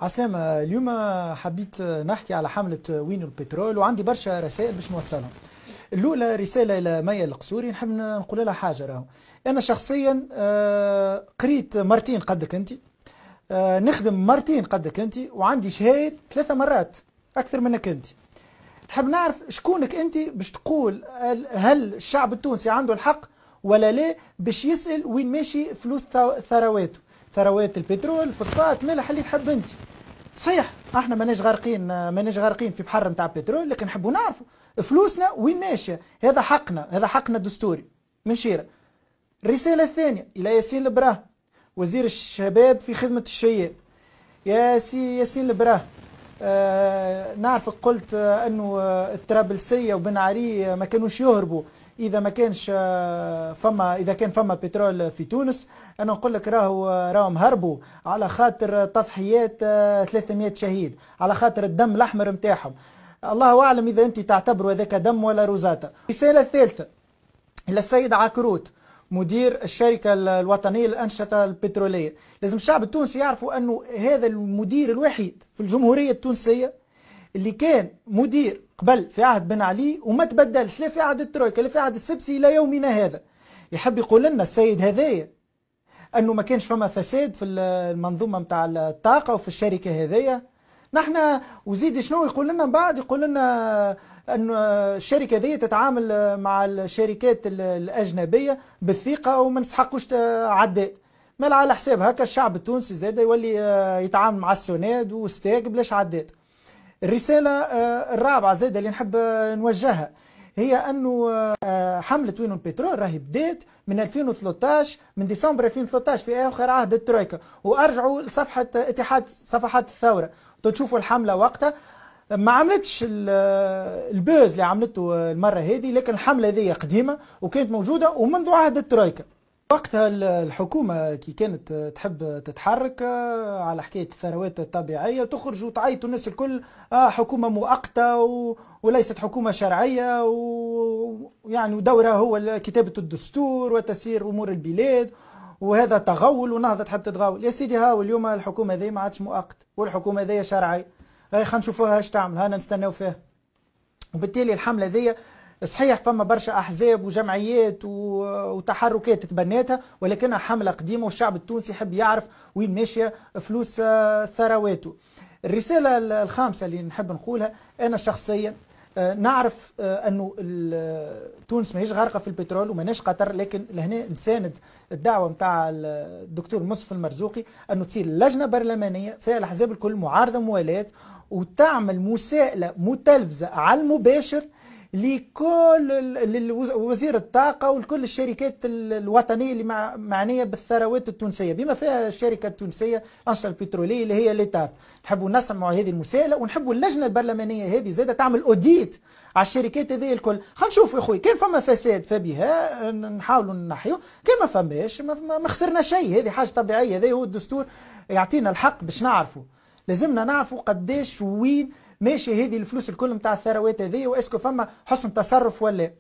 عسلامة. اليوم حبيت نحكي على حملة وينو البترول، وعندي برشا رسائل باش نوصلهم. الأولى رسالة إلى مي القصوري، نحب نقول لها حاجة. راهو أنا شخصيا قريت مرتين قدك أنت، نخدم مرتين قدك أنت، وعندي شهايد 3 مرات أكثر منك أنت. نحب نعرف شكونك أنت باش تقول هل الشعب التونسي عنده الحق ولا لا باش يسأل وين ماشي فلوس ثرواته، ثروات البترول، الفوسفات، ملح اللي تحب انت. صحيح احنا ماناش غارقين في بحر نتاع بترول، لكن نحبوا نعرفوا فلوسنا وين ماشيه. هذا حقنا، هذا حقنا الدستوري من شيره. الرساله الثانيه الى ياسين البراه، وزير الشباب في خدمه الشياب. يا سي ياسين البراه، نعرفك قلت انه الطرابلسيه وبن عري ما كانوش يهربوا اذا ما كانش اذا كان فما بترول في تونس. انا نقول لك راهم هربوا على خاطر تضحيات 300 شهيد، على خاطر الدم الاحمر نتاعهم. الله اعلم اذا انت تعتبروا هذاك دم ولا روزاتا. الرساله الثالثه الى السيد عكروت، مدير الشركة الوطنية للأنشطة البترولية. لازم الشعب التونسي يعرفوا أنه هذا المدير الوحيد في الجمهورية التونسية اللي كان مدير قبل في عهد بن علي وما تبدلش، لا في عهد الترويكا لا في عهد السبسي إلى يومنا هذا. يحب يقول لنا السيد هذايا أنه ما كانش فما فساد في المنظومة متاع الطاقة وفي الشركة هذايا. نحن وزيد شنو يقول لنا من بعد؟ يقول لنا أن الشركة ذي تتعامل مع الشركات الأجنبية بالثقة وما نسحقوش عداد. مال على حساب هكا الشعب التونسي زاد يولي يتعامل مع السوناد وستاك بلاش عداد. الرسالة الرابعة زاد اللي نحب نوجهها هي أنه حملة وينو البترول راهي بدات من 2013، من ديسمبر 2013 في آخر عهد الترويكا، وأرجعوا لصفحة اتحاد صفحات الثورة تشوفوا الحملة وقتها. ما عملتش البوز اللي عملته المرة هذه، لكن الحملة هذه قديمة وكانت موجودة ومنذ عهد الترويكا. وقتها الحكومة كي كانت تحب تتحرك على حكاية الثروات الطبيعية تخرج وتعيط الناس الكل حكومة مؤقتة وليست حكومة شرعية، ويعني ودورها هو كتابة الدستور وتسيير أمور البلاد، وهذا تغول ونهضة تحب تتغول. يا سيدي هاو اليوم الحكومة ذي ما عادش مؤقت والحكومة ذي شرعية. خلينا نشوفوها اش تعمل، هانا نستناو فيها. وبالتالي الحملة ذي صحيح فما برشا احزاب وجمعيات وتحركات تبناتها، ولكنها حملة قديمة والشعب التونسي يحب يعرف وين ماشية فلوس ثرواته. الرسالة الخامسة اللي نحب نقولها، انا شخصيا نعرف انه تونس ماهيش غارقه في البترول وماناش قطر، لكن لهنا نساند الدعوه نتاع الدكتور مصطفى المرزوقي انه تصير لجنه برلمانيه فيها الاحزاب الكل معارضه موالاه، وتعمل مساءله متلفزه على المباشر لكل وزير الطاقة ولكل الشركات الوطنية اللي معنية بالثروات التونسية، بما فيها الشركة التونسية الأنشطة البترولية اللي هي ليتاب. نحبوا نسمعوا هذه المساءلة، ونحبوا اللجنة البرلمانية هذه زادة تعمل أوديت على الشركات هذه الكل. خلينا نشوفوا يا خويا، كان فما فساد فبها نحاولوا نحيو، كان ما فماش ما خسرنا شيء. هذه حاجة طبيعية، هذا هو الدستور يعطينا الحق باش نعرفوا. لازمنا نعرفوا قداش وين ماشي هذه الفلوس الكل نتاع الثروات هذه، واسكو فما حسن تصرف ولا.